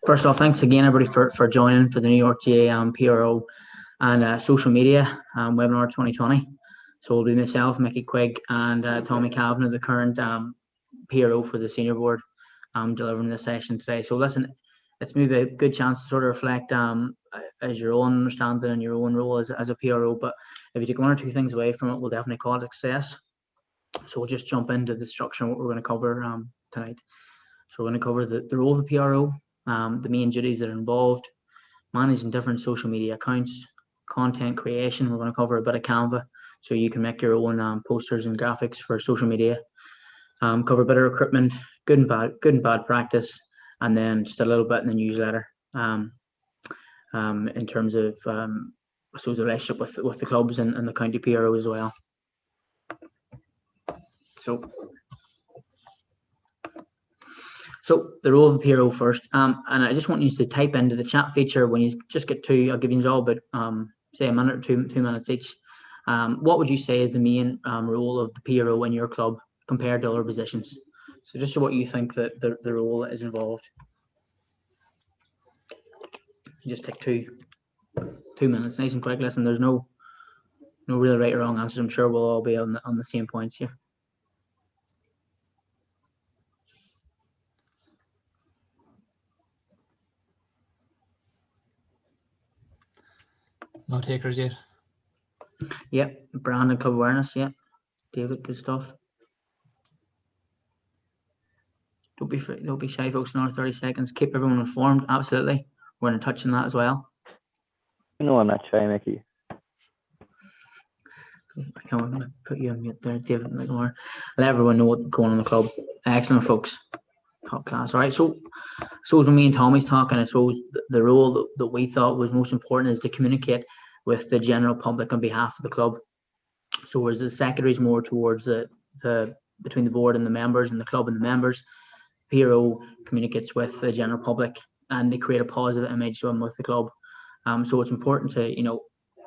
First off, thanks again, everybody, for joining for the New York GAA PRO and social media webinar 2020. So it'll be myself, Micky, Quigg, and Tommy Kavanagh, the current PRO for the senior board, delivering this session today. So listen, it's maybe a good chance to sort of reflect as your own understanding and your own role as a PRO. But if you take one or two things away from it, we'll definitely call it success. So we'll just jump into the structure and what we're going to cover tonight. So we're going to cover the role of the PRO, the main duties that are involved, managing different social media accounts, content creation. We're going to cover a bit of Canva, so you can make your own posters and graphics for social media. Cover a bit of recruitment, good and bad practice, and then just a little bit in the newsletter. In terms of I suppose the relationship with the clubs and the county PRO as well. So the role of the PRO first, and I just want you to type into the chat feature when you just get to, I'll give you all but say a minute or two minutes each. What would you say is the main role of the PRO in your club compared to other positions? So just what you think that the role is involved. You just take two minutes, nice and quick. Listen, there's no real right or wrong answers. I'm sure we'll all be on the same points here. No takers yet. Yep, brand and club awareness. Yep, David, good stuff. Don't be shy, folks. Another 30 seconds. Keep everyone informed. Absolutely, we're going to touch on that as well. No, I'm not shy, Micky. I can't put you on mute there, David. Let everyone know what's going on in the club. Excellent, folks. Top class. All right. So when me and Tommy's talking, I suppose the role that we thought was most important is to communicate with the general public on behalf of the club. So whereas the secretary is more towards the between the board and the members, and the club and the members, PRO communicates with the general public, and they create a positive image with the club. So it's important to,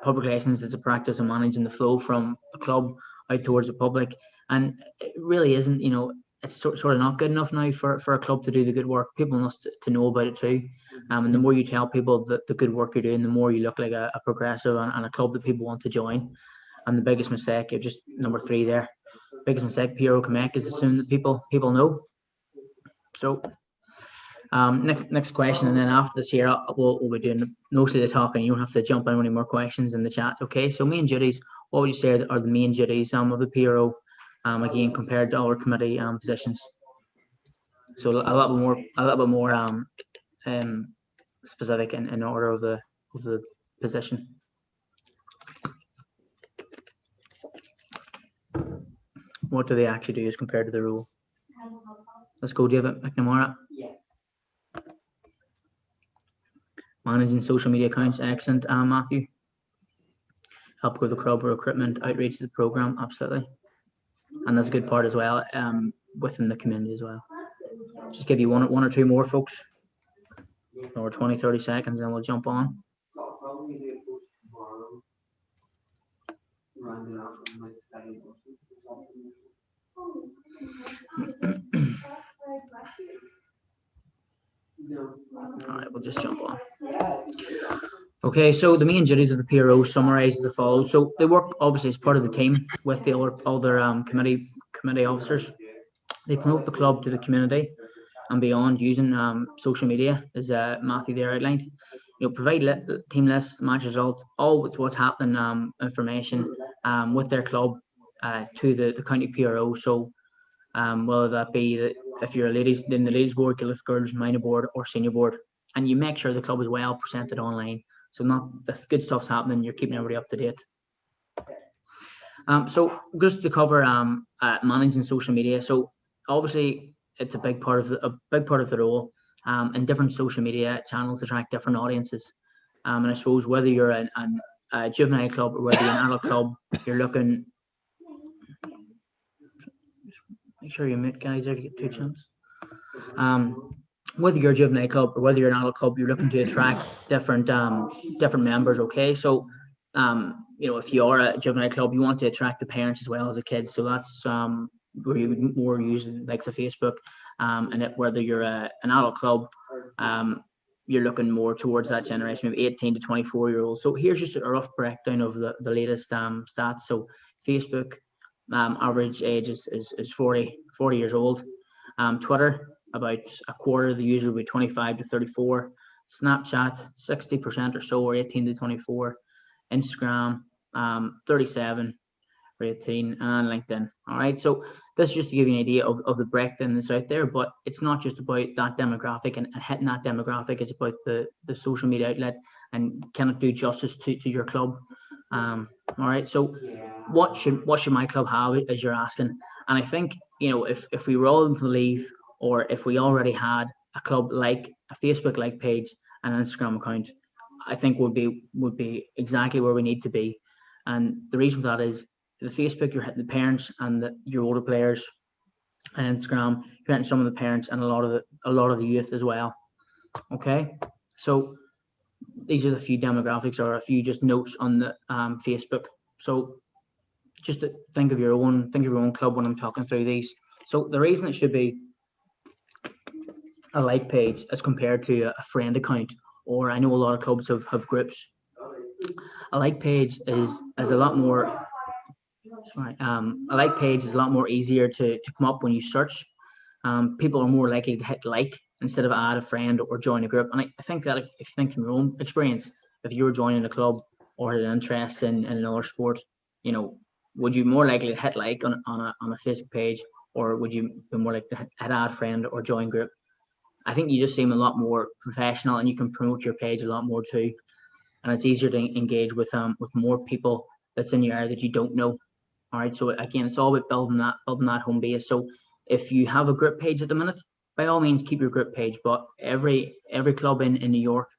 public relations is a practice of managing the flow from the club out towards the public, and it really isn't, it's sort of not good enough now for a club to do the good work. People must to know about it too. And the more you tell people that the good work you're doing, the more you look like a progressive and a club that people want to join. And the biggest mistake, just number 3 there, biggest mistake PRO can make is assume that people know. So next question, and then after this here, we'll be doing mostly the talking. You don't have to jump in with any more questions in the chat. Okay, so main duties, what would you say are the main duties of the PRO? Again, compared to other committee positions. So a little bit more specific in order of the position. What do they actually do as compared to the role? Let's go, David McNamara. Yeah. Managing social media accounts, excellent. Matthew. Help with the club recruitment, outreach to the program, absolutely. And that's a good part as well, within the community as well. Just give you one or two more, folks, or 20-30 seconds, and we'll jump on. All right, we'll just jump on. Okay, so the main duties of the PRO summarised as follows. So they work obviously as part of the team with the other committee officers. They promote the club to the community and beyond using social media, as Matthew there outlined. Provide team lists, match results, all what's happening, information with their club to the county PRO. So whether that be if you're in the ladies board, you lift girls, minor board, or senior board, and you make sure the club is well presented online. So if good stuff's happening, you're keeping everybody up to date. So just to cover managing social media. So obviously it's a big part of the role, and different social media channels attract different audiences. And I suppose whether you're a juvenile club or whether you're an adult club, you're looking. Make sure you mute, guys, there to get 2 chances. Whether you're a juvenile club or whether you're an adult club, you're looking to attract different members. Okay, so if you are a juvenile club, you want to attract the parents as well as the kids. So that's where you would more use like the Facebook, and whether you're an adult club, you're looking more towards that generation, maybe 18 to 24-year-olds. So here's just a rough breakdown of the latest stats. So Facebook, average age is 40 years old. Twitter, about a quarter of the users will be 25 to 34. Snapchat, 60% or so are 18 to 24. Instagram, 37 or 18, and LinkedIn. All right, so this is just to give you an idea of the breakdown that's out there, but it's not just about that demographic and hitting that demographic. It's about the social media outlet, and can it do justice to your club? All right, so what should my club have, as you're asking? And I think, if we were all to leave, or if we already had a club like a Facebook like page and an Instagram account, I think would be exactly where we need to be. And the reason for that is the Facebook, you're hitting the parents and your older players, and Instagram, you're hitting some of the parents and a lot of the youth as well. Okay, so these are the few demographics, or a few just notes on the Facebook. So just to think of your own club when I'm talking through these. So the reason it should be a like page as compared to a friend account, or I know a lot of clubs have groups. A like page is a lot more. Sorry, a like page is a lot more easier to come up when you search. People are more likely to hit like instead of add a friend or join a group. And I think that if you think from your own experience, if you were joining a club or had an interest in another sport, would you more likely to hit like on a Facebook page, or would you be more likely to hit add friend or join group? I think you just seem a lot more professional, and you can promote your page a lot more too. And it's easier to engage with more people that's in your area that you don't know. All right. So again, it's all about building that home base. So if you have a group page at the minute, by all means keep your group page. But every club in New York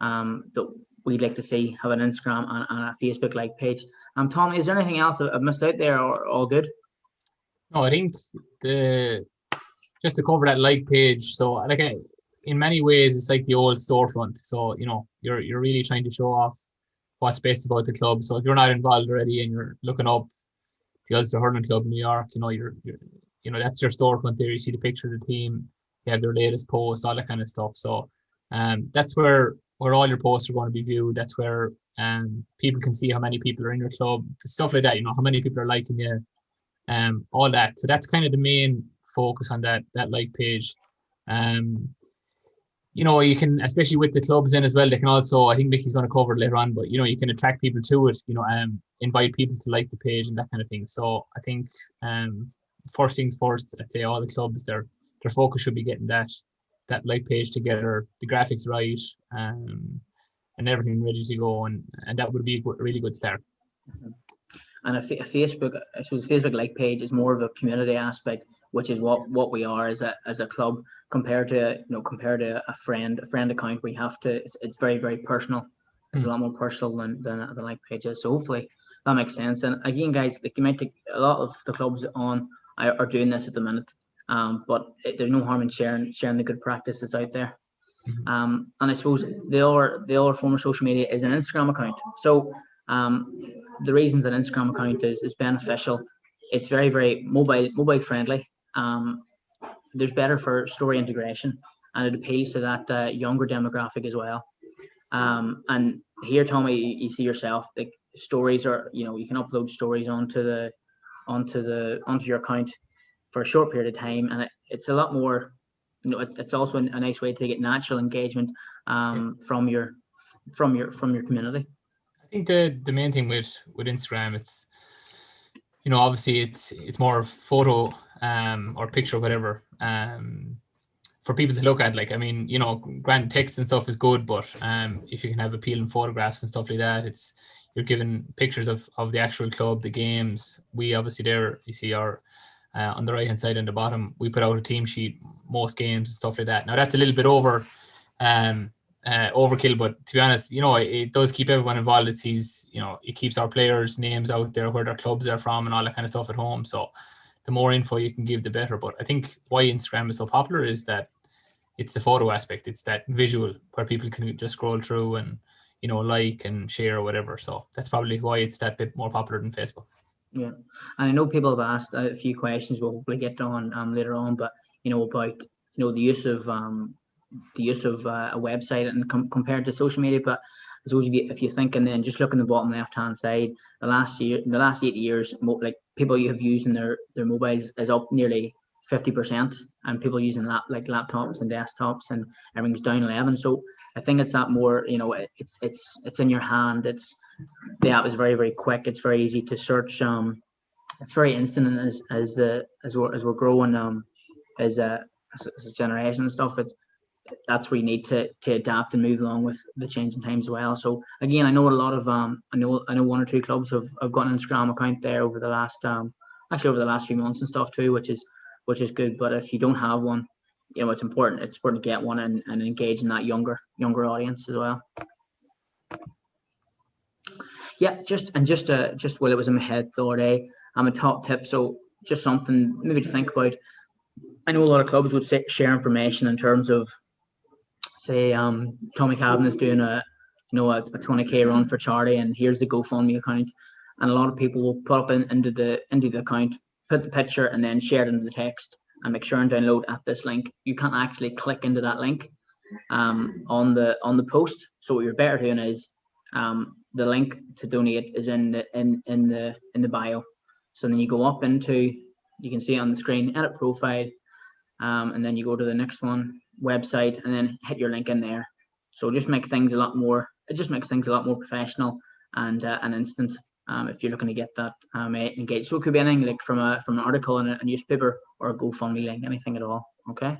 that we'd like to see have an Instagram and a Facebook like page. Tommy, is there anything else I've missed out there, or all good? No, I think just to cover that like page. So like in many ways, it's like the old storefront. So you're really trying to show off what's best about the club. So if you're not involved already and you're looking up the Ulster Hurling Club in New York, you're that's your storefront there. You see the picture of the team, you have their latest post, all that kind of stuff. So that's where all your posts are going to be viewed. That's where people can see how many people are in your club, stuff like that. How many people are liking you, all that. So that's kind of the main focus on that like page. You can, especially with the clubs in as well, they can also, I think Micky's going to cover it later on, but you can attract people to it, invite people to like the page and that kind of thing. So I think first things first, I'd say all the clubs, their focus should be getting that like page together, the graphics right, and everything ready to go, and that would be a really good start. And a Facebook, I suppose, Facebook like page is more of a community aspect, which is what we are as a club, compared to a friend account where you have to. It's very, very personal. It's a lot more personal than the like page is. So hopefully that makes sense. And again, guys, you might take a lot of the clubs are doing this at the minute, but there's no harm in sharing the good practices out there. And I suppose the other form of social media is an Instagram account. So the reasons an Instagram account is beneficial, it's very, very mobile friendly. There's better for story integration, and it appeals to that younger demographic as well. And here, Tommy, you see yourself, the stories are, you can upload stories onto your account for a short period of time, and it's a lot more. It's also a nice way to get natural engagement from your community. I think the main thing with Instagram, it's obviously it's more photo or picture or whatever for people to look at. Like, I mean, grand text and stuff is good, but if you can have appealing photographs and stuff like that, you're given pictures of the actual club, the games. We obviously, there you see our on the right hand side and the bottom, we put out a team sheet, most games and stuff like that. Now that's a little bit overkill, but to be honest, it does keep everyone involved. It sees, it keeps our players' names out there, where their clubs are from, and all that kind of stuff at home. So the more info you can give, the better. But I think why Instagram is so popular is that it's the photo aspect. It's that visual where people can just scroll through and like and share or whatever. So that's probably why it's that bit more popular than Facebook. Yeah, and I know people have asked a few questions. We'll hopefully get on later on, but about the use of the use of a website and compared to social media. But I suppose if you think, and then just look in the bottom left hand side, the last 8 years, like people you have using their mobiles is up nearly 50%, and people using laptops and desktops, and everything's down 11. So I think it's that more, it's in your hand. The app is very, very quick. It's very easy to search. It's very instant, and as we're growing as a generation and stuff, that's where you need to adapt and move along with the changing times as well. So again, I know a lot of I know 1 or 2 clubs have got an Instagram account there over the last over the last few months and stuff too, which is good. But if you don't have one, it's important to get one and engage in that younger audience as well. Yeah, just while it was in my head the other day, a top tip. So just something maybe to think about. I know a lot of clubs would share information in terms of, say, Tommy Kavanagh is doing a 20k run for charity, and here's the GoFundMe account, and a lot of people will put up into the account, put the picture, and then share it into the text, and make sure and download at this link. You can't actually click into that link on the post. So what you're better doing is the link to donate is in the bio. So then you go up into, you can see it on the screen, edit profile, and then you go to the next one, website, and then hit your link in there. So just make things a lot more. It just makes things a lot more professional and instant. If you're looking to get that engaged, so it could be anything like from an article in a newspaper or a GoFundMe link, anything at all. Okay.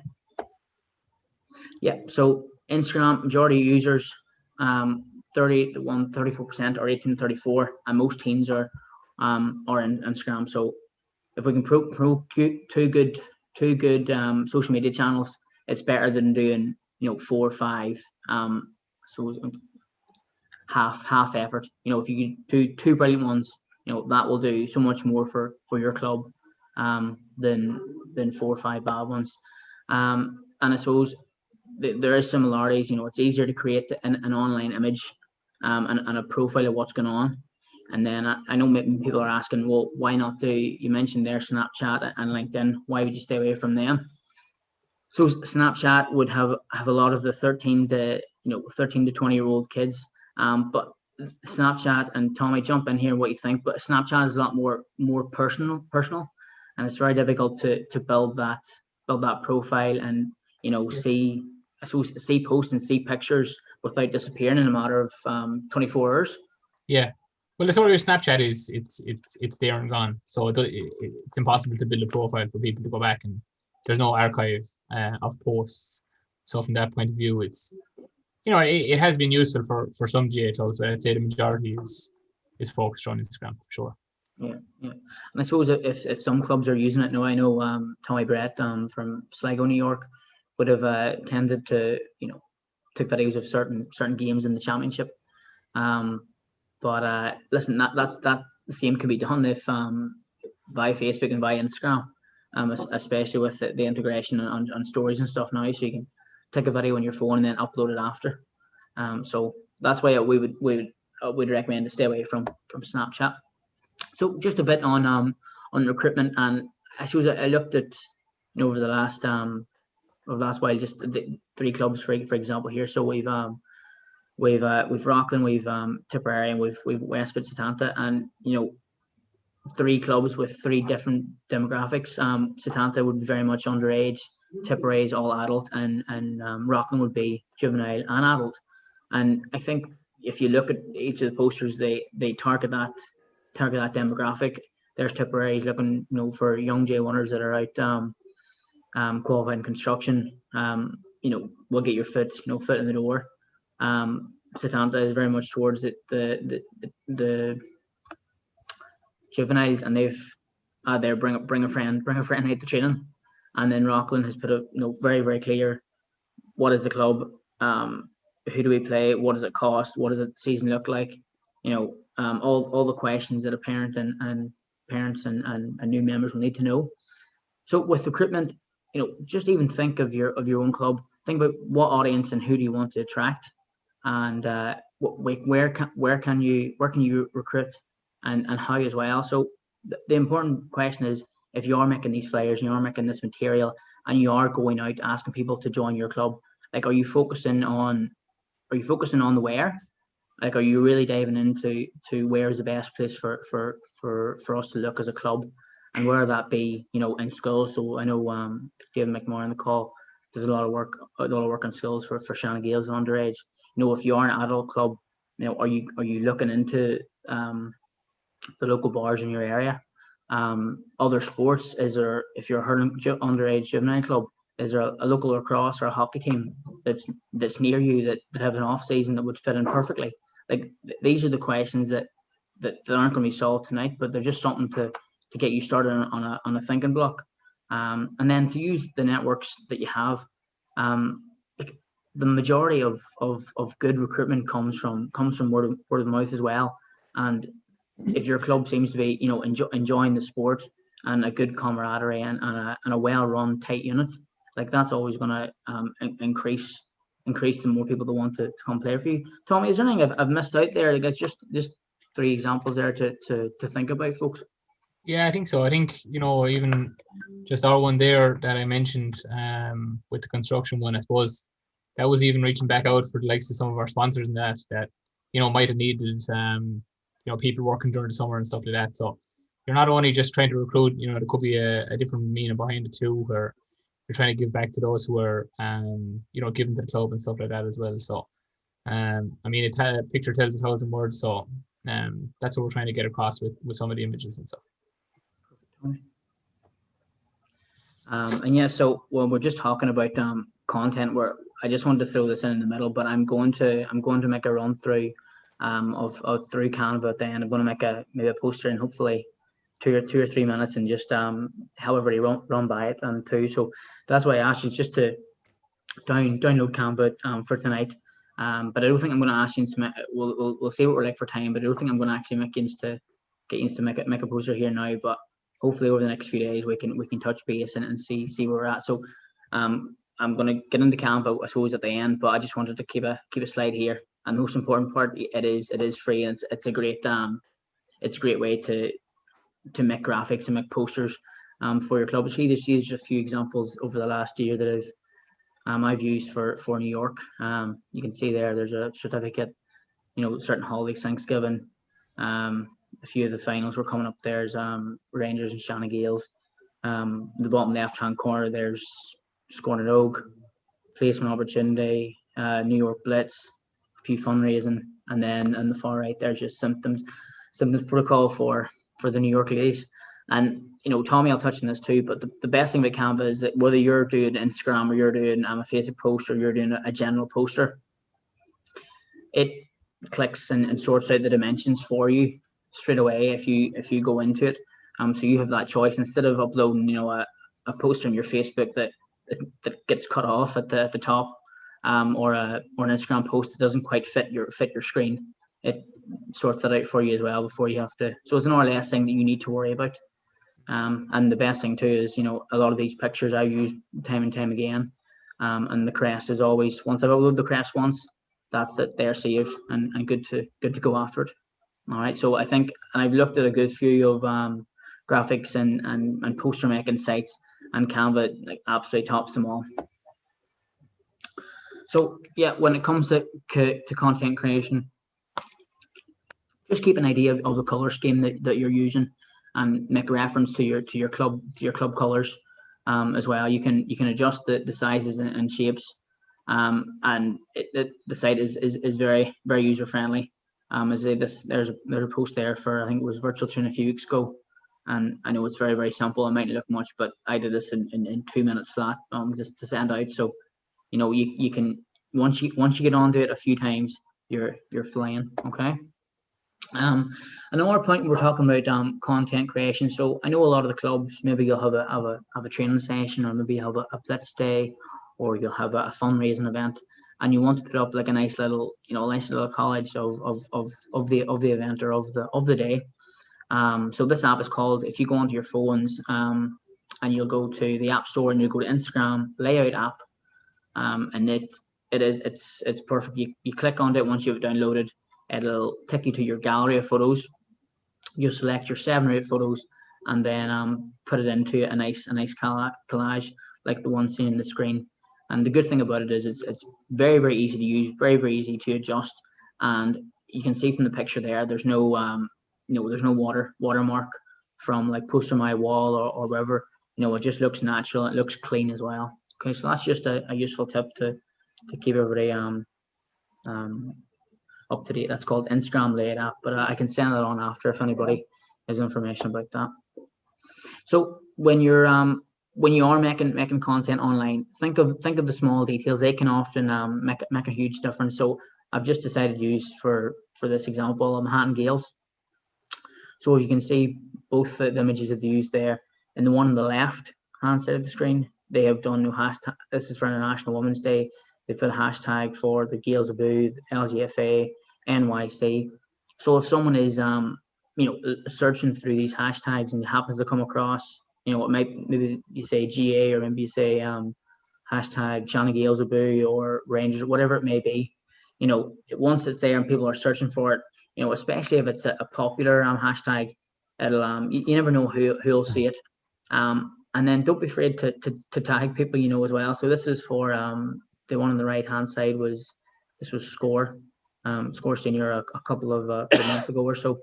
Yeah. So Instagram, majority of users, 34% or 18 to 34, and most teens are in Instagram. So if we can procure two good social media channels, it's better than doing 4 or 5. So half effort. If you do 2 brilliant ones, that will do so much more for your club than 4 or 5 bad ones. And I suppose there is similarities. It's easier to create an online image and a profile of what's going on. And then I know people are asking, well, why not you mentioned there Snapchat and LinkedIn, why would you stay away from them? So Snapchat would have a lot of the 13 to 20-year-old kids, but Snapchat, and Tommy, jump in here what you think, but Snapchat is a lot more personal, and it's very difficult to build that profile and see posts and see pictures without disappearing in a matter of 24 hours. Yeah. Well, the story with Snapchat is it's there and gone, so it's impossible to build a profile for people to go back, and there's no archive of posts. So from that point of view, it's it has been useful for some GAA clubs, but I'd say the majority is focused on Instagram for sure. Yeah, and I suppose if some clubs are using it now, I know Tommy Brett from Sligo, New York, would have tended to took videos of certain games in the championship. But listen, that the same can be done if via Facebook and via Instagram, especially with the integration on stories and stuff now. So you can take a video on your phone and then upload it after. So that's why we would recommend to stay away from Snapchat. So just a bit on recruitment, and I suppose I looked at over the last while, just the 3 clubs for example here. So we've Rockland, we've Tipperary, and we've Westwood Setanta, and 3 clubs with 3 different demographics. Setanta would be very much underage, Tipperary is all adult, and Rockland would be juvenile and adult. And I think if you look at each of the posters, they target that demographic. There's Tipperary looking for young J1ers that are out qualified in construction. Will get your foot in the door. Setanta is very much towards the juveniles, and they're bring a friend out to training. And then Rockland has put a very, very clear, what is the club, who do we play, what does it cost, what does the season look like, all the questions that a parent and parents and new members will need to know. So with recruitment, just even think of your own club. Think about what audience and who do you want to attract, and where can you recruit, and how as well. So the important question is, if you are making these flyers, you are making this material, and you are going out asking people to join your club, Like, are you focusing on the where? Like, are you really diving into where is the best place for us to look as a club, and where that be, in schools? So I know David McMahon on the call does a lot of work on skills for Shannon Gales and underage. If you are an adult club, are you looking into the local bars in your area? Other sports, is there, if you're a hurling underage juvenile club, is there a local lacrosse or a hockey team that's near you that have an off season that would fit in perfectly? Like, these are the questions that aren't going to be solved tonight, but they're just something to get you started on a thinking block, and then to use the networks that you have. Like, the majority of good recruitment comes from word of mouth as well. And if your club seems to be enjoying the sport and a good camaraderie and a well-run tight unit, like, that's always going to increase the more people that want to come play for you. Tommy, is there anything I've missed out there? Like, it's just 3 examples there to think about, folks. Yeah, I think so. I think, even just our one there that I mentioned with the construction one, I suppose that was even reaching back out for the likes of some of our sponsors and that might have needed people working during the summer and stuff like that. So you're not only just trying to recruit, there could be a different meaning behind it too, where you're trying to give back to those who are giving to the club and stuff like that as well. So a picture tells 1,000 words. So that's what we're trying to get across with some of the images and stuff. And yeah, so when we're just talking about content, where I just wanted to throw this in the middle, but I'm going to make a run through of through Canva at the end. I'm going to make maybe a poster in hopefully 2 or 3 minutes, and just however you run by it and too. So that's why I asked you just to download Canva for tonight. But I don't think I'm going to ask you to we'll see what we're like for time, but I don't think I'm going to actually get you to make a poster here now. But hopefully over the next few days we can touch base and see where we're at. So I'm going to get into Canva, I suppose, at the end, but I just wanted to keep a slide here. And the most important part, it is free, and it's a great way to make graphics and make posters for your club. See, there's just a few examples over the last year that I've used for New York. You can see there's a certificate, certain holidays, Thanksgiving. A few of the finals were coming up. There's Rangers and Shannon Gales. The bottom left-hand corner, there's Scorner Oak, placement opportunity, New York Blitz, a few fundraising, and then on the far right there's just symptoms protocol for the New York ladies. And Tommy, I'll touch on this too, but the best thing about Canva is that whether you're doing Instagram or you're doing a Facebook post or you're doing a general poster, it clicks and sorts out the dimensions for you straight away if you go into it. So you have that choice instead of uploading a poster on your Facebook that gets cut off at the top, or an Instagram post that doesn't quite fit your screen. It sorts that out for you as well before you have to. So it's an or less thing that you need to worry about. And the best thing too is a lot of these pictures I use time and time again, and the crest is always, once I've uploaded the crest once, that's it, they're saved and good to go after it. All right, so I think, and I've looked at a good few of graphics and poster making sites, and Canva absolutely tops them all. So yeah, when it comes to content creation, just keep an idea of the color scheme that you're using, and make reference to your club colors as well. You can adjust the sizes and shapes, and the site is very, very user friendly. There's a post there for, I think it was Virtual Tune a few weeks ago, and I know it's very, very simple. It might look much, but I did this in 2 minutes flat, just to send out. So you can, once you get onto it a few times, you're flying. Okay. Another point, we're talking about content creation. So I know a lot of the clubs, maybe you'll have a training session, or maybe you have a blitz day, or you'll have a fundraising event, and you want to put up like a nice little collage of the event or of the day. So this app is called, if you go onto your phones, and you'll go to the App Store and you'll go to Instagram Layout app, and it's perfect. You click on it. Once you've downloaded, it'll take you to your gallery of photos. You'll select your 7 or 8 photos, and then put it into a nice collage like the one seen in the screen. And the good thing about it is it's very, very easy to use, very, very easy to adjust. And you can see from the picture there, there's no there's no watermark from like poster my wall or wherever. It just looks natural. It looks clean as well. Okay, so that's just a useful tip to keep everybody up to date. That's called Instagram Layout app, but I can send it on after if anybody has information about that. So when you are making content online, think of the small details. They can often make a huge difference. So I've just decided to use for this example Manhattan Gales. So you can see both the images that they used there, and the one on the left hand side of the screen, they have done no hashtag. This is for International Women's Day. They put a hashtag for the Gales of Boo, LGFA, NYC. So if someone is searching through these hashtags and happens to come across, it might, maybe you say GA, or maybe you say hashtag Shanna Gales of Boo or Rangers, or whatever it may be. Once it's there and people are searching for it, especially if it's a popular hashtag, it'll you never know who'll see it. And then don't be afraid to tag people, as well. So this is for the one on the right hand side was Score Senior a couple of months ago or so,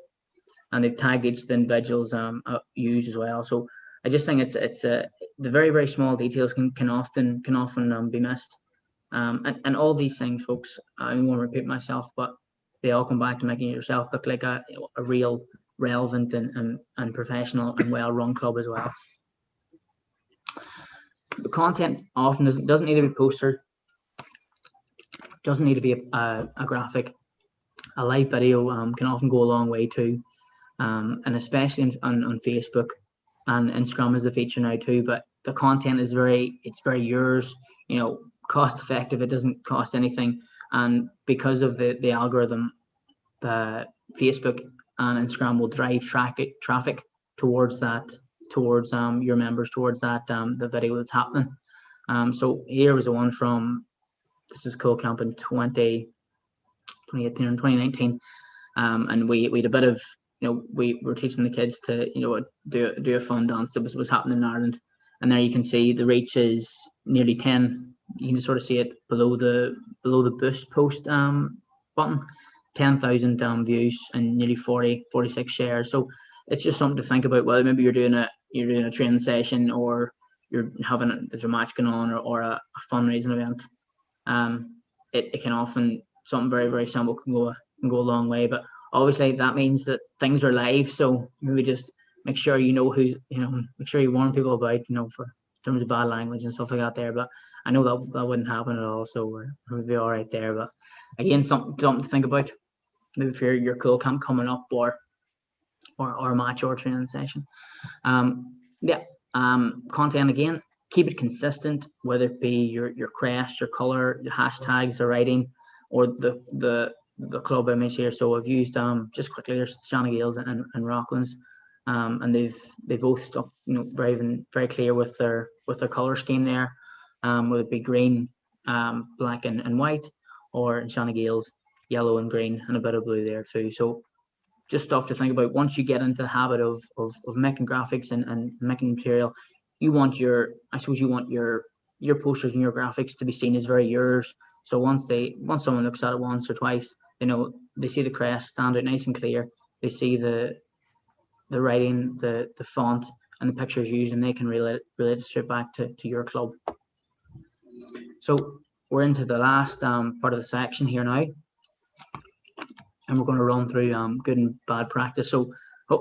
and they've tagged each of the individuals used as well. So I just think it's the very, very small details can often be missed. And all these things, folks, I don't want to repeat myself, but they all come back to making yourself look like a real, relevant and professional and well-run club as well. The content often doesn't need to be poster, doesn't need to be a graphic. A live video can often go a long way too, and especially on Facebook, and Instagram is the feature now too. But the content is very yours. Cost effective. It doesn't cost anything, and because of the algorithm, the Facebook and Instagram will drive traffic towards your members, towards that the video that's happening. So here was the one from, this is Cool Camp in 2018 and 2019, and we had a bit of, we were teaching the kids to do a fun dance that was happening in Ireland, and there you can see the reach is nearly 10. You can just sort of see it below the boost post button. 10,000 views and nearly 46 shares. So it's just something to think about. Whether maybe you're doing a training session, or there's a match going on, or a fundraising event. It can often, something very, very simple can go a long way. But obviously that means that things are live. So maybe just make sure make sure you warn people about, for in terms of bad language and stuff like that there. But I know that wouldn't happen at all, so we'll be all right there. But again, something to think about. Maybe for your Cool Camp coming up, or a match or training session. Content again, keep it consistent, whether it be your crest, your color, the hashtags, the writing, or the club image here. So I've used just quickly, there's Shanna Gales and Rocklands, and they've both stuck very clear with their color scheme there, whether it be green, black and white, or Shanna Gales yellow and green and a bit of blue there too. So just stuff to think about. Once you get into the habit of making graphics and making material, you want your posters and your graphics to be seen as very yours. So once someone looks at it once or twice, they see the crest stand out nice and clear. They see the writing, the font, and the pictures used, and they can relate it straight back to your club. So we're into the last part of the section here now, and we're going to run through good and bad practice. So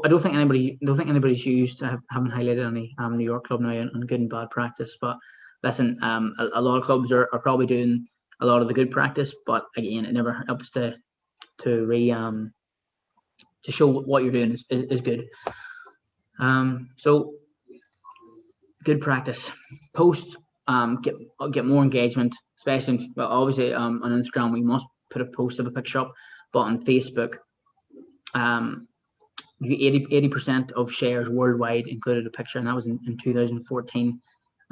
I don't think anybody's used. I haven't highlighted any New York club now on good and bad practice. But listen, a lot of clubs are probably doing a lot of the good practice, but again, it never helps to show what you're doing is good. So good practice. Posts get more engagement, especially obviously on Instagram. We must put a post of a picture up, but on Facebook, 80% of shares worldwide included a picture, and that was in 2014.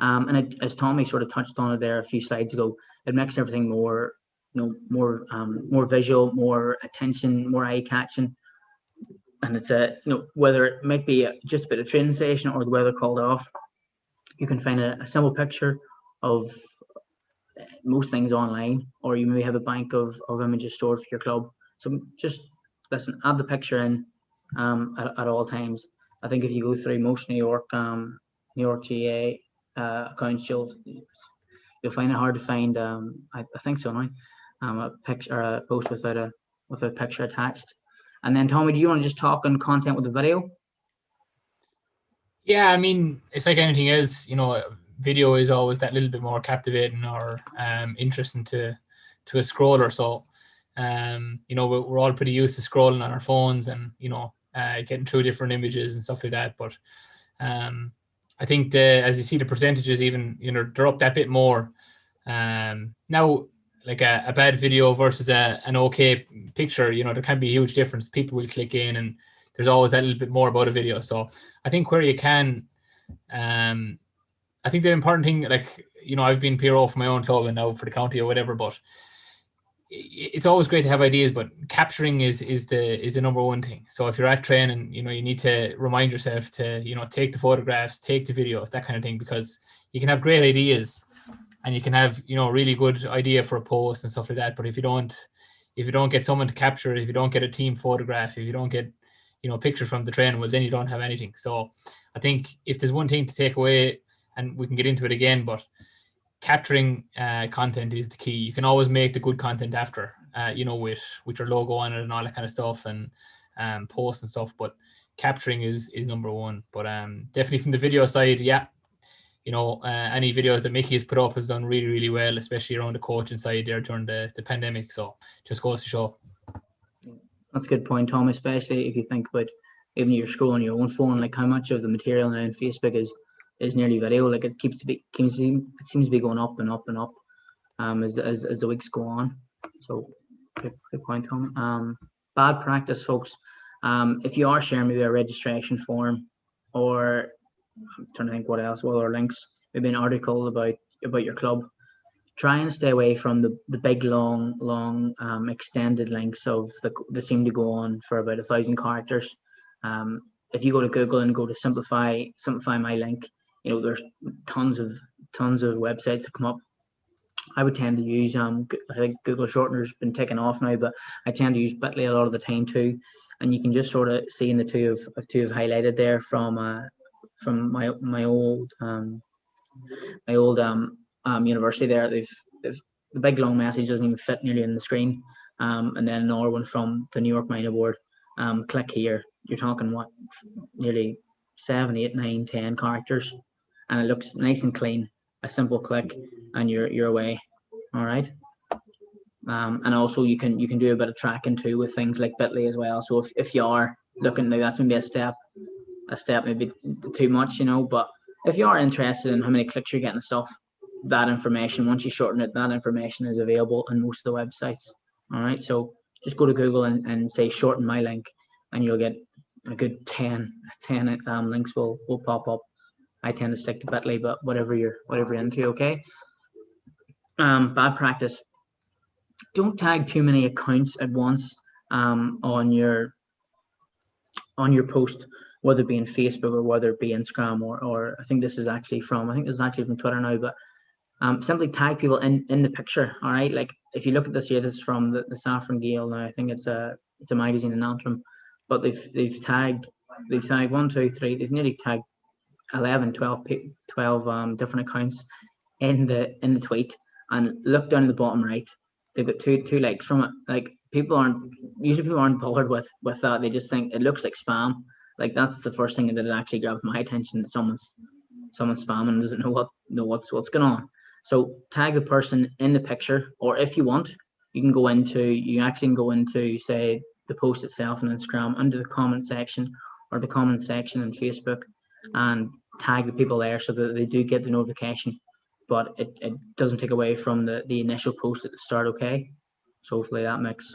And as Tommy sort of touched on it there a few slides ago, it makes everything more, more visual, more attention, more eye-catching. And it's whether it might be just a bit of training session or the weather called off, you can find a simple picture of most things online, or you maybe have a bank of images stored for your club. So just listen, add the picture in at all times. I think if you go through most New York GAA accounts, you'll find it hard to find. I think so now. A picture, a post without a picture attached. And then Tommy, do you want to just talk on content with the video? Yeah, I mean, it's like anything else. Video is always that little bit more captivating or interesting to a scroller. So, we're all pretty used to scrolling on our phones and getting through different images and stuff like that. But I think as you see the percentages, even they're up that bit more. Now, like a bad video versus an okay picture, there can be a huge difference. People will click in, and there's always that little bit more about a video. So I think where you can, I think the important thing, like, I've been PRO for my own club and now for the county or whatever, but it's always great to have ideas, but capturing is the number one thing. So if you're at training, you need to remind yourself to, take the photographs, take the videos, that kind of thing, because you can have great ideas and you can have, really good idea for a post and stuff like that. But if you don't get someone to capture it, if you don't get a team photograph, if you don't get, pictures from the training, well, then you don't have anything. So I think if there's one thing to take away, and we can get into it again, but capturing content is the key. You can always make the good content after, with your logo on it and all that kind of stuff, and posts and stuff. But capturing is number one. But definitely from the video side, yeah, any videos that Micky has put up has done really, really well, especially around the coaching side there during the pandemic. So just goes to show. That's a good point, Tom, especially if you think about even you're scrolling your own phone, like how much of the material now on Facebook is nearly video. Like it seems to be going up and up and up as the weeks go on. So good point, Tom. Bad practice, folks. If you are sharing maybe a registration form, or I'm trying to think what else, other links, maybe an article about your club, try and stay away from the big long extended links that seem to go on for about 1,000 characters. If you go to Google and go to simplify my link, there's tons of websites that come up. I would tend to use I think Google Shortener's been taken off now, but I tend to use Bitly a lot of the time too. And you can just sort of see in the two have highlighted there from my old university there. They've the big long message doesn't even fit nearly in the screen. And then another one from the New York Minor Board. Click here. You're talking what, nearly 7, 8, 9, 10 characters, and it looks nice and clean. A simple click, and you're away. All right. And also you can do a bit of tracking too with things like Bitly as well. So if you are looking, maybe that's maybe a step maybe too much, but if you are interested in how many clicks you're getting and stuff, that information, once you shorten it, that information is available on most of the websites. All right, so just go to Google and say shorten my link, and you'll get a good 10 links will pop up. I tend to stick to Bitly, but whatever you're into, okay. Bad practice: don't tag too many accounts at once on your post, whether it be in Facebook or whether it be Instagram or I think this is actually from Twitter now, but simply tag people in the picture. All right, like if you look at this here, this is from the Saffron Gale now. I think it's a magazine in Antrim, but they've tagged 1, 2, 3. They've nearly tagged 11, 12 different accounts in the tweet. And look down in the bottom right, they've got two likes from it. Like people aren't bothered with that. They just think it looks like spam. Like that's the first thing that it actually grabbed my attention, that someone's spamming and doesn't know what's going on. So tag the person in the picture, or if you want, you can go into say the post itself on Instagram under the comment section or the comment section on Facebook, and tag the people there so that they do get the notification. But it doesn't take away from the initial post at the start, okay? So hopefully that makes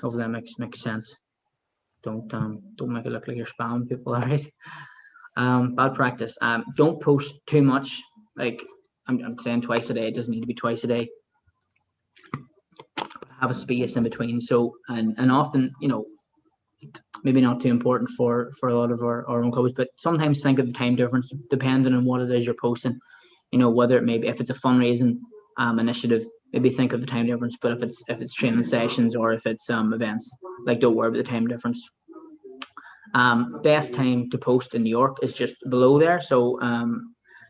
sense. Don't make it look like you're spamming people, all right? Bad practice: don't post too much. Like I'm saying twice a day. It doesn't need to be twice a day. Have a space in between. So and often, maybe not too important for a lot of our own clubs, but sometimes think of the time difference depending on what it is you're posting. Whether it may be, if it's a fundraising initiative, maybe think of the time difference. But if it's training sessions or if it's events, like don't worry about the time difference. Best time to post in New York is just below there. So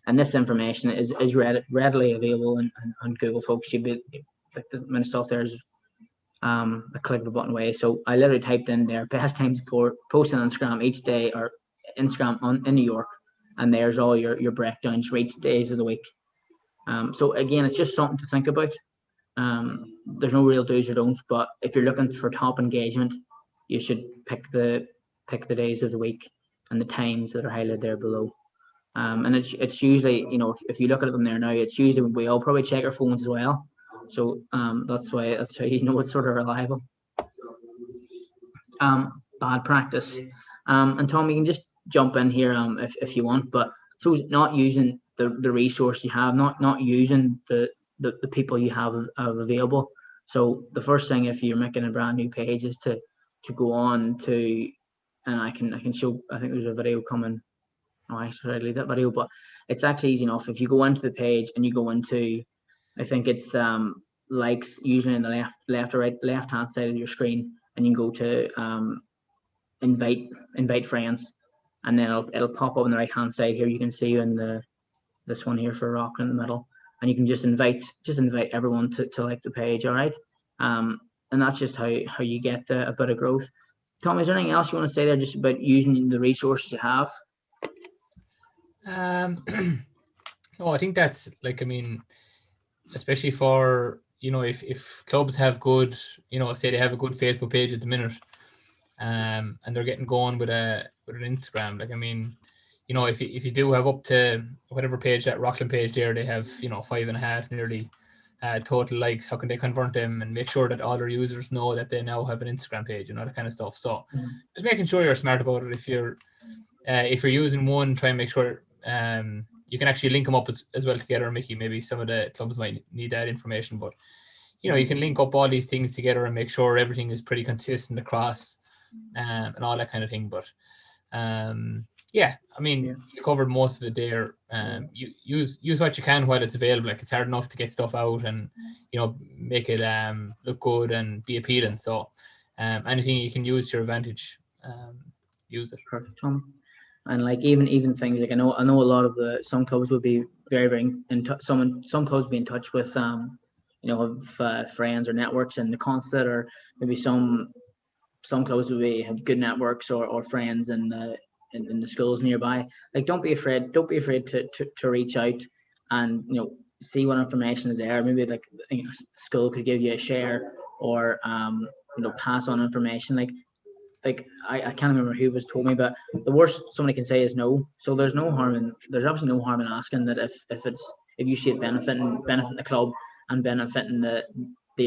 and this information is readily available on Google, folks. You be like the amount of stuff there is a click of a button away. So I literally typed in there best times to post on Instagram each day, or Instagram in New York, and there's all your breakdowns for each days of the week. So again, it's just something to think about. There's no real do's or don'ts, but if you're looking for top engagement, you should pick the days of the week and the times that are highlighted there below. And it's usually, you know, if you look at them there now, it's usually when we all probably check our phones as well. So that's why you know it's sort of reliable. Bad practice. And Tom, you can just jump in here if you want, but so not using the resource you have, not using the people you have available. So the first thing, if you're making a brand new page, is to go on to, and I can show, I think there's a video coming. Oh, I should delete that video, but it's actually easy enough. If you go into the page and you go into, I think it's likes, usually in the left or right, left hand side of your screen, and you can go to invite friends, and then it'll pop up on the right hand side here. You can see in this one here for rock in the middle, and you can just invite everyone to like the page. All right, and that's just how you get a bit of growth. Tom, is there anything else you want to say there, just about using the resources you have? No, I think that's, like, I mean, especially for, you know, if clubs have good, you know, say they have a good Facebook page at the minute, and they're getting going with an Instagram, like, I mean, you know, if you do have up to whatever page, that Rockland page there, they have, you know, 5.5 nearly total likes. How can they convert them and make sure that all their users know that they now have an Instagram page, and all that kind of stuff? So just making sure you're smart about it. If you're using one, try and make sure you can actually link them up as well together, Mickey. Maybe some of the clubs might need that information, but you know, you can link up all these things together and make sure everything is pretty consistent across, and all that kind of thing. But yeah, I mean, you covered most of it there. You use what you can while it's available. Like, it's hard enough to get stuff out and, you know, make it look good and be appealing. So anything you can use to your advantage, use it. Perfect, Tom. And like even things like I know a lot of some clubs would be very in touch. Some clubs be in touch with you know, have friends or networks in the consulate, or maybe some clubs would have good networks or friends in the schools nearby. Like, don't be afraid to reach out and, you know, see what information is there. Maybe, like, you know, the school could give you a share, or you know, pass on information. Like I can't remember who was told me, but the worst somebody can say is no. So there's absolutely no harm in asking that if you see it benefiting the club and benefiting the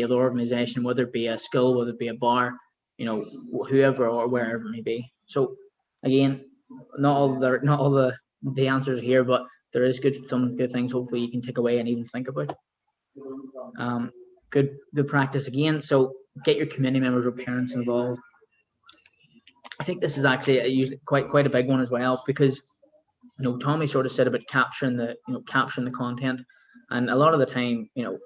other organisation, whether it be a school, whether it be a bar, you know, whoever or wherever it may be. So again, not all the answers are here, but there is some good things hopefully you can take away and even think about. Good practice again. So get your community members or parents involved. I think this is actually usually quite a big one as well, because, you know, Tommy sort of said about capturing the content, and a lot of the time, you know,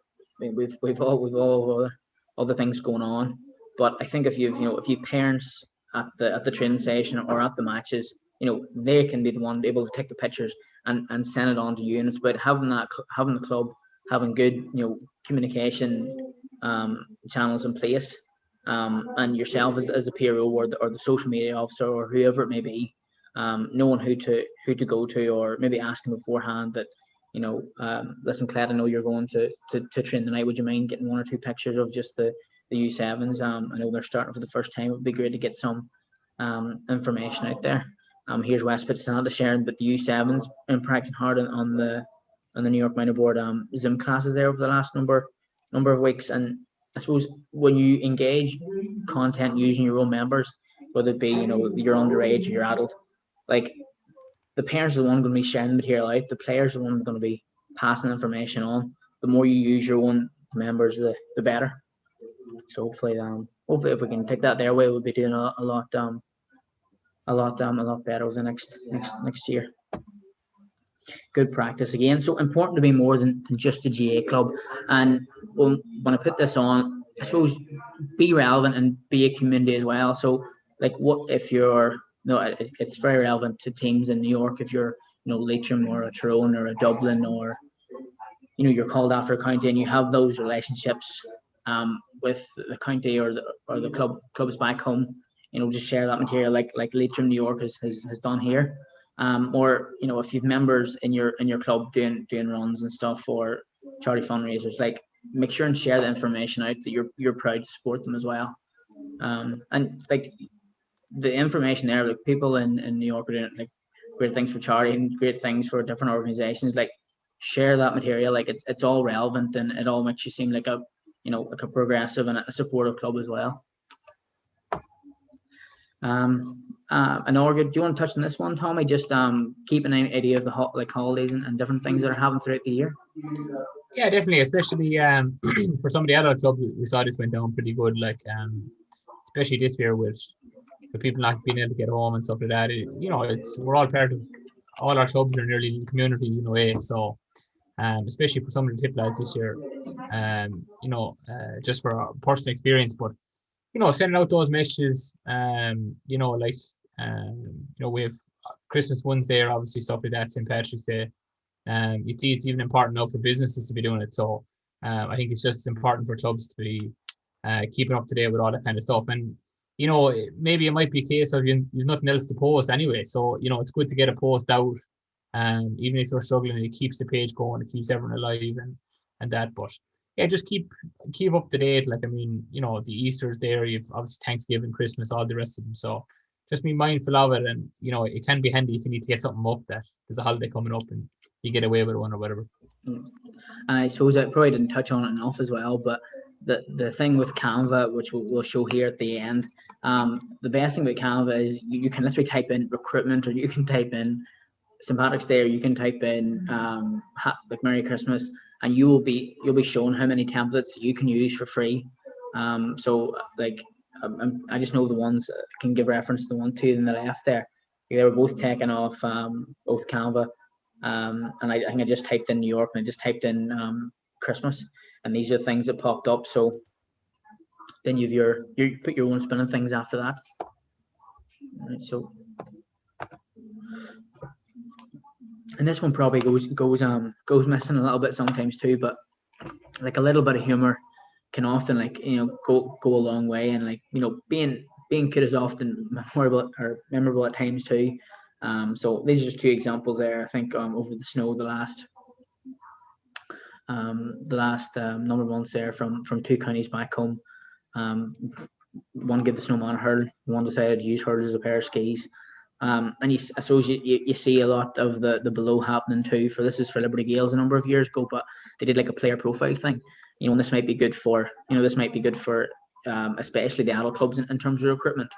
we've all other things going on, but I think if you've parents at the training session or at the matches, you know, they can be the one able to take the pictures and send it on to you, and it's about having the club having good, you know, communication channels in place. And yourself as a PRO or the social media officer or whoever it may be, knowing who to go to, or maybe asking beforehand that, you know, listen, Cled, I know you're going to train tonight. Would you mind getting 1 or 2 pictures of just the U7s? I know they're starting for the first time. It would be great to get some information out there. Here's Westpit still to share, but the U7s been practicing hard on the New York Minor Board Zoom classes there over the last number of weeks. And I suppose when you engage content using your own members, whether it be, you know, you're underage or you're adult, like, the parents are the one going to be sharing the material out. The players are the one going to be passing information on. The more you use your own members, the better. So hopefully if we can take that their way, we'll be doing a lot better over the next year. good practice again. So important to be more than just the GAA club. And when I put this on, I suppose be relevant and be a community as well. So like, what if you're it's very relevant to teams in New York. If you're Leitrim or a Tyrone or a Dublin, or you're called after a county and you have those relationships with the county or the clubs back home, just share that material like Leitrim New York has done here. Or if you've members in your club doing runs and stuff, or charity fundraisers, like, make sure and share the information out that you're proud to support them as well. And like, the information there, like, people in New York are doing like great things for charity and great things for different organizations. Like, share that material. Like, it's all relevant, and it all makes you seem like a like a progressive and a supportive club as well. And Orga, do you want to touch on this one, Tommy? Just keep an idea of the holidays and different things that are happening throughout the year. Yeah, definitely, especially for some of the other clubs, we saw this went down pretty good. Like especially this year with people not being able to get home and stuff like that. We're all part of, all our clubs are nearly communities in a way. So especially for some of the tip lads this year, just for a personal experience, but sending out those messages, we have Christmas ones there, obviously, stuff like that, St. Patrick's Day. You see, it's even important now for businesses to be doing it. So I think it's just important for clubs to be keeping up to date with all that kind of stuff. And maybe it might be a case of you've nothing else to post anyway. So it's good to get a post out, even if you're struggling. It keeps the page going, it keeps everyone alive and that. But yeah, just keep up to date. Like, I mean, the Easter's there, you've obviously Thanksgiving, Christmas, all the rest of them. So just be mindful of it, and it can be handy if you need to get something up that there's a holiday coming up and you get away with one or whatever. And I suppose I probably didn't touch on it enough as well, but the thing with Canva, which we'll show here at the end, the best thing with Canva is you can literally type in recruitment, or you can type in St. Patrick's Day, or you can type in like Merry Christmas, and you'll be shown how many templates you can use for free. So like, I just know the ones, I can give reference to the one two in the left there. They were both taken off both Canva. And I think I just typed in New York, and I just typed in Christmas, and these are the things that popped up. So then you put your own spin on things after that. Right, so, and this one probably goes missing a little bit sometimes too, but like a little bit of humor can often, like, go a long way, and like, being good is often memorable at times too. So these are just two examples there. I think over the snow, the last number of months there from two counties back home. One gave the snowman a hurl, one decided to use hurls as a pair of skis. And I suppose you see a lot of the below happening too. This is for Liberty Gales a number of years ago, but they did like a player profile thing. And this might be good for especially the adult clubs in terms of recruitment.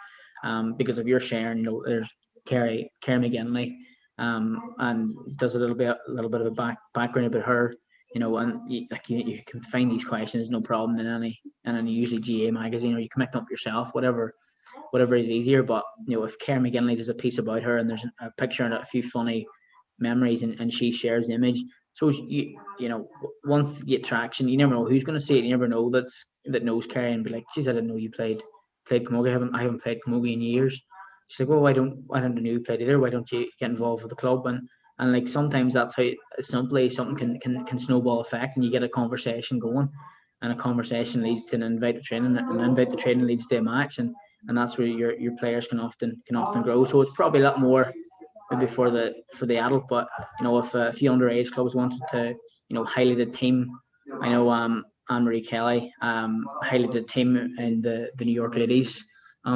Because if you're sharing, there's Kerry McGinley, and does a little bit of a background about her, and you can find these questions no problem in any usually GA magazine, or you can make them up yourself, whatever is easier. But if Kerry McGinley does a piece about her, and there's a picture and a few funny memories, and she shares the image, so once you get traction, you never know who's going to see it. You never know that knows Kerry and be like, geez, I didn't know you played camogie. I haven't played camogie in years. She's like, well, why don't I know you played either? Why don't you get involved with the club? And like, sometimes that's how simply something can snowball effect, and you get a conversation going, and a conversation leads to an invite to training, and an invite to training leads to a match, and that's where your players can often grow. So it's probably a lot more maybe for the adult, but if a few underage clubs wanted to highlight a team, I know Anne-Marie Kelly highlighted a team in the New York ladies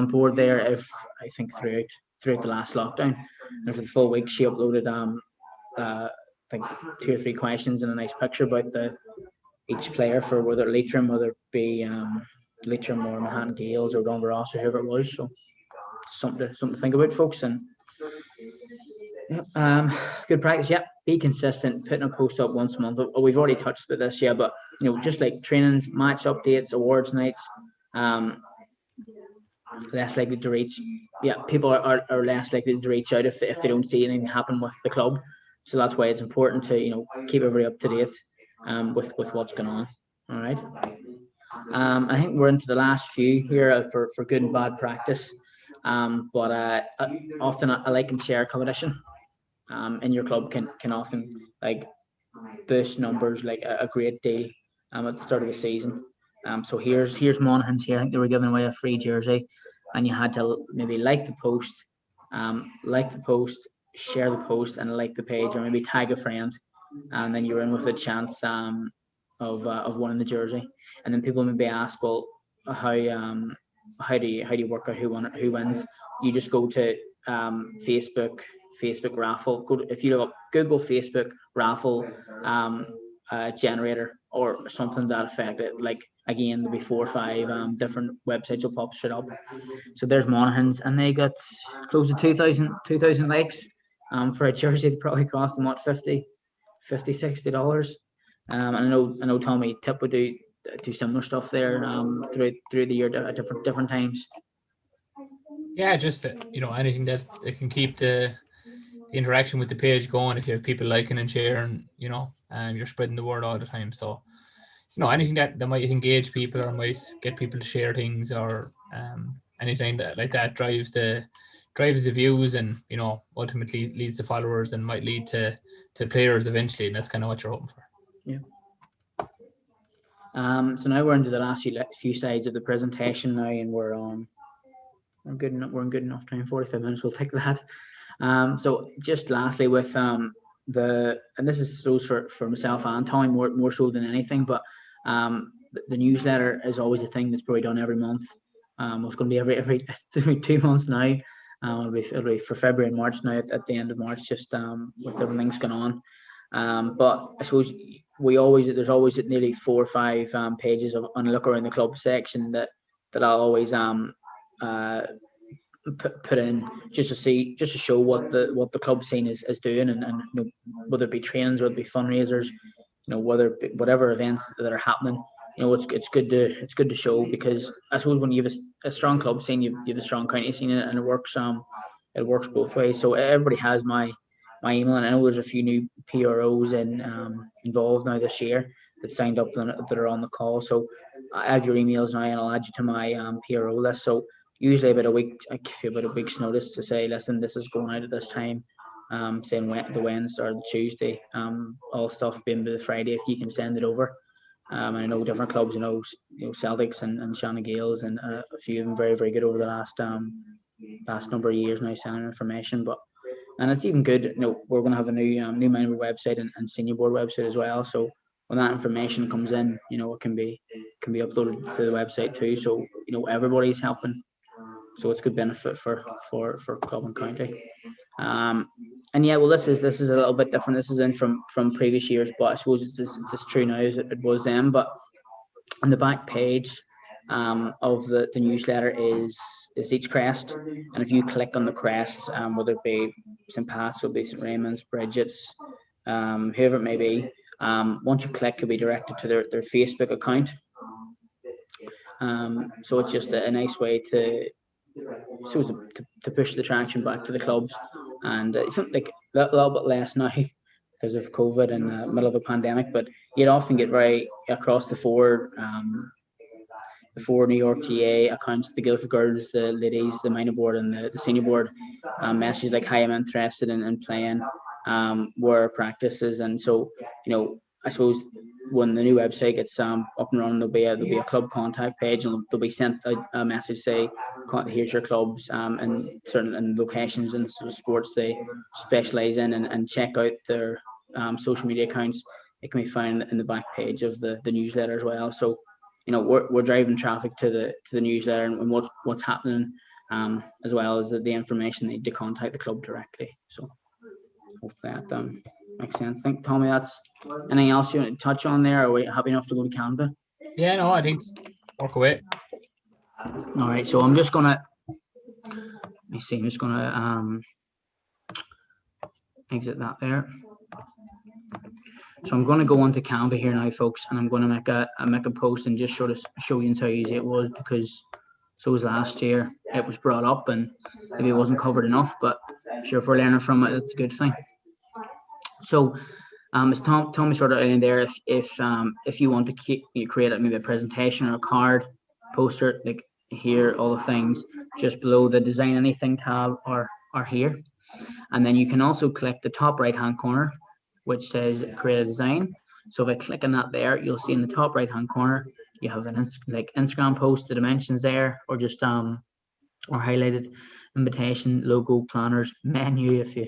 board there, if I think throughout the last lockdown, and for the full week she uploaded I think 2 or 3 questions and a nice picture about each player, for whether Leitrim, whether it be Leitrim or Manhattan Gales or Don Ross or whoever it was. So something to think about, folks. And good practice. Yeah, be consistent, putting a post up once a month. We've already touched about this, yeah, but just like trainings, match updates, awards nights, less likely to reach. Yeah, people are less likely to reach out if they don't see anything happen with the club. So that's why it's important to, you know, keep everybody up to date with what's going on. All right. I think we're into the last few here for good and bad practice. But often a like and share competition in your club can often like boost numbers like a great deal at the start of the season. So here's Monaghan's here. I think they were giving away a free jersey, and you had to maybe like the post, share the post, and like the page, or maybe tag a friend, and then you're in with a chance of winning the jersey. And then people maybe ask, well, how do you work out who wins? You just go to Facebook raffle. If you look up Google Facebook raffle generator or something to that effect. Like again, there'll be 4 or 5 different websites will pop shit up. So there's Monaghan's, and they got close to 2,000 likes for a jersey that probably cost them what, $50, $60. And I know Tommy Tip would do similar stuff there through the year at different times. Yeah, just you know, anything that can keep the interaction with the page going. If you have people liking and sharing, you know, and you're spreading the word all the time. So, you know, anything that might engage people or might get people to share things, or anything that like that drives the views, and, you know, ultimately leads to followers and might lead to players eventually. And that's kind of what you're hoping for. Yeah. So now we're into the last few slides of the presentation now, and we're in good enough time, 45 minutes. We'll take that. So just lastly with and this is so for myself and Tommy more so than anything, but the newsletter is always a thing that's probably done every month. It's going to be every 2 months now. It'll be for February and March now at the end of March, just with everything's going on. But I suppose there's always nearly 4 or 5 pages of on look around the club section that I'll always put in just to show what the club scene is doing, and you know, whether it be trainings, whether it be fundraisers, you know, whatever events that are happening. You know, it's good to show, because I suppose when you have a strong club scene, you have a strong county scene, and it works both ways. So everybody has my email, and I know there's a few new PROs involved now this year that signed up that are on the call. So I have your emails now, and I'll add you to my PRO list. So usually about a week's notice to say, listen, this is going out at this time, saying the Wednesday or the Tuesday, all stuff being the Friday, if you can send it over. And I know different clubs, you know Celtics and Shannon Gales, and a few of them very, very good over the last number of years now sending information. And it's even good, you know, we're going to have a new member website and senior board website as well. So when that information comes in, you know, it can be uploaded to the website too. So, you know, everybody's helping. So it's good benefit for club and county. And yeah, well, this is a little bit different. This is in from previous years, but I suppose it's as true now as it was then. But on the back page of the newsletter is each crest, and if you click on the crest, whether it be St. Pat's, or be St. Raymond's, Bridget's, whoever it may be, once you click, you'll be directed to their Facebook account. So it's just a nice way to push the traction back to the clubs, and it's something like a little bit less now because of COVID and the middle of a pandemic, but you'd often get right across the four New York GAA accounts, the Guildford girls, the ladies, the minor board, and the senior board, messages like, hi, I'm interested in playing, where practices. And so, you know, I suppose when the new website gets up and running, there'll be a club contact page, and they'll be sent a message, say, here's your clubs and certain locations and sports they specialize in, and check out their social media accounts. It can be found in the back page of the newsletter as well. So, you know, we're driving traffic to the newsletter and what's happening, as well as the information they need to contact the club directly. So hopefully that makes sense. I think, Tommy, that's anything else you want to touch on there? Or are we happy enough to go to Canada? Yeah, no, I think work away. All right, so I'm just gonna exit that there. So I'm going to go on to Canva here now, folks, and I'm going to make a post and just sort of show you how easy it was, because so was last year. It was brought up and maybe it wasn't covered enough, but sure, if we're learning from it, it's a good thing. So as Tommy sort of in there, if you want to create maybe a presentation or a card, poster, like here, all the things just below the design anything tab are here. And then you can also click the top right hand corner, which says create a design. So if I click on that there, you'll see in the top right hand corner, you have an like Instagram post, the dimensions there, or just or highlighted invitation, logo, planners, menu, if you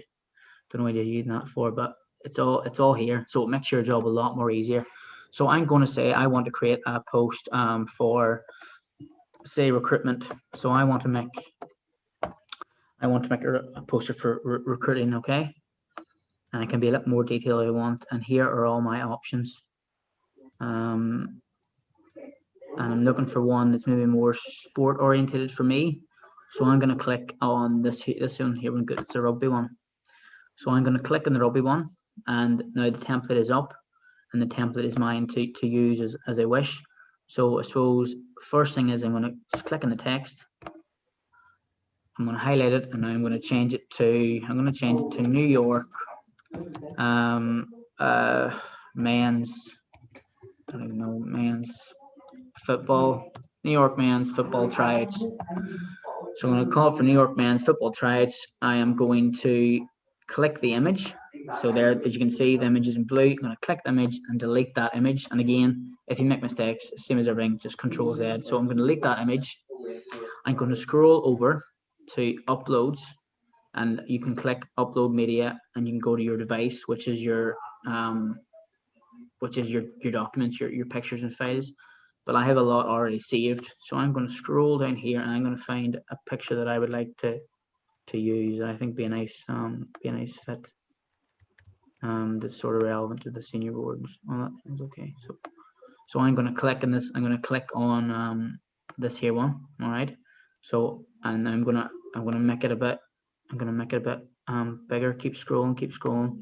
don't know what you're using that for, but it's all here. So it makes your job a lot more easier. So I'm going to say I want to create a post for, say, recruitment. So I want to make a poster for recruiting, okay? And it can be a little more detailed if I want. And here are all my options. And I'm looking for one that's maybe more sport oriented for me. So I'm going to click on this one here. It's a rugby one. So I'm going to click on the rugby one, and now the template is up, and the template is mine to use as I wish. So I suppose first thing is I'm going to just click on the text. I'm going to highlight it, and now I'm going to change it to New York men's, I don't even know, men's football, New York men's football tryouts. So I'm going to call for New York men's football tryouts. I am going to click the image. So there, as you can see, the image is in blue. I'm going to click the image and delete that image. And again, if you make mistakes, same as everything, just Control Z. So I'm going to delete that image. I'm going to scroll over to uploads, and you can click upload media, and you can go to your device, which is your documents, your pictures and files. But I have a lot already saved, so I'm going to scroll down here, and I'm going to find a picture that I would like to use. I think be a nice fit. That's sort of relevant to the senior boards. All that thing's okay. So I'm going to click on this. I'm going to click on this here one. All right. So and I'm going to make it a bit. I'm going to make it a bit bigger. Keep scrolling.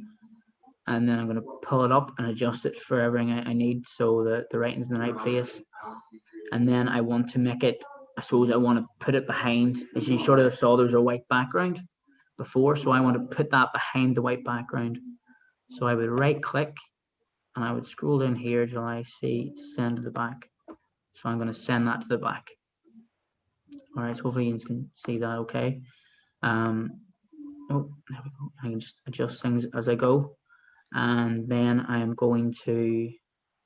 And then I'm going to pull it up and adjust it for everything I need, so the writing's in the right place. And then I want to make it, I suppose I want to put it behind, as you sort of saw, there's a white background before, so I want to put that behind the white background. So I would right click, and I would scroll down here till I see send to the back. So I'm going to send that to the back. All right, so hopefully you can see that okay. Oh, there we go. I can just adjust things as I go. And then I am going to,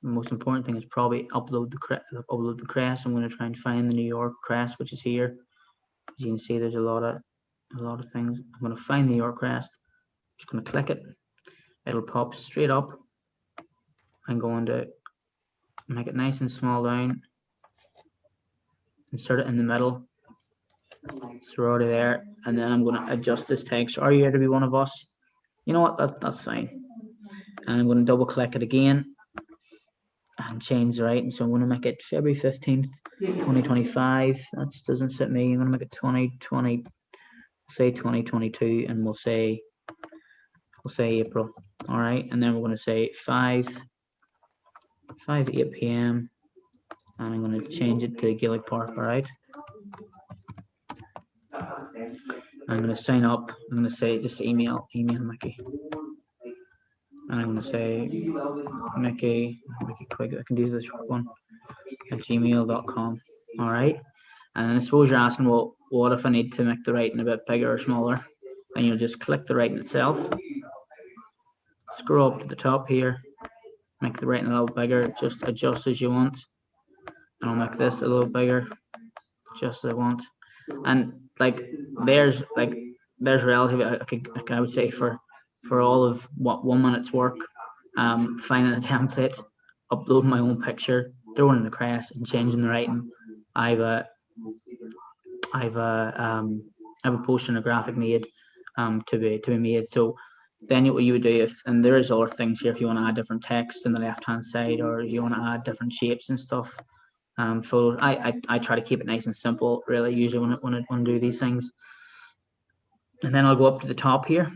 the most important thing is probably upload the crest. I'm going to try and find the New York crest, which is here. As you can see, there's a lot of things. I'm going to find the New York crest. I'm just going to click it. It'll pop straight up. I'm going to make it nice and small down. Insert it in the middle. So we're already there. And then I'm going to adjust this text. Are you here to be one of us? You know what? That's fine. And I'm going to double click it again and change the writing. So I'm going to make it February 15th, 2025. That doesn't fit me. I'm going to make it 2020, say 2022, and we'll say April. All right, and then we're going to say 8 p.m. and I'm going to change it to Gaelic Park. All right. I'm going to sign up. I'm going to say just email Micky. And I'm going to say Micky Quigg. I can do this one at gmail.com. All right. And I suppose you're asking, well, what if I need to make the writing a bit bigger or smaller? And you'll just click the writing itself. Scroll up to the top here. Make the writing a little bigger. Just adjust as you want. And I'll make this a little bigger, just as I want. And there's relative. I would say for all of what 1 minute's work, finding a template, uploading my own picture, throwing in the crest, and changing the writing. I have a poster and a graphic made to be made. So then what you would do, and there is other things here, if you want to add different text in the left hand side, or if you want to add different shapes and stuff. Photos. I try to keep it nice and simple, really, usually when I do these things. And then I'll go up to the top here.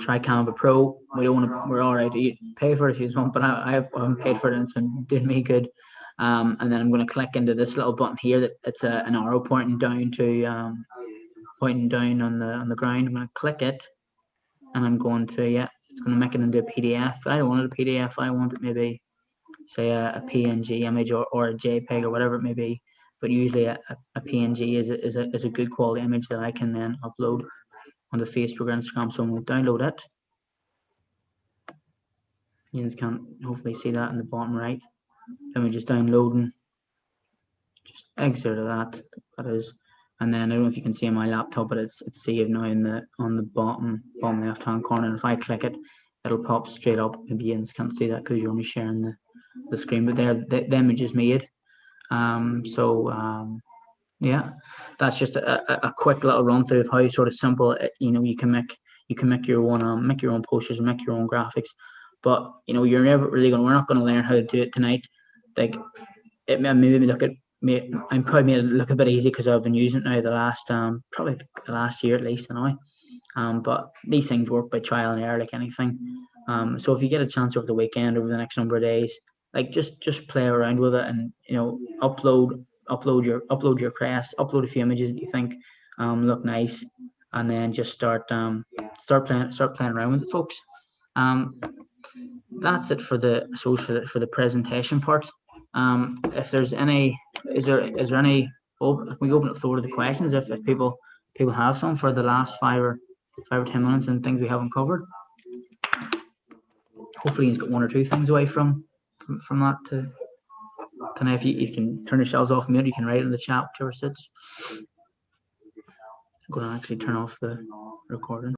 Try Canva Pro. We're all right. You pay for it if you want, but I haven't paid for it, and it's been doing me good. And then I'm going to click into this little button here that it's an arrow pointing down to on the ground. I'm going to click it, and I'm going to, it's going to make it into a PDF. But I don't want it a PDF. I want it maybe, say, a PNG image or a JPEG or whatever it may be. But usually a PNG is a good quality image that I can then upload onto Facebook or Instagram. So I'm going to download it. You can hopefully see that in the bottom right. Image is downloading. Just exit that is, and then I don't know if you can see on my laptop, but it's saved now on the bottom left hand corner. And if I click it, it'll pop straight up. Maybe you can't see that because you're only sharing the screen, but there the image is made. Yeah, that's just a quick little run through of how sort of simple you can make your own posters and make your own graphics. But you're never really we're not going to learn how to do it tonight. Like it made me look at me. I'm probably made it look a bit easy because I've been using it now the last probably the last year at least anyway. But these things work by trial and error like anything. So if you get a chance over the weekend, over the next number of days, like just play around with it and upload your crest, upload a few images that you think look nice, and then just start playing around with it, folks. That's it for the for the presentation part. If there's any, is there any? We open up the floor to the questions if people have some for the last 5 or 10 minutes and things we haven't covered. Hopefully he's got 1 or 2 things away from that to tonight. If you can turn yourselves off mute, you can write in the chat, whichever sits. I'm going to actually turn off the recording.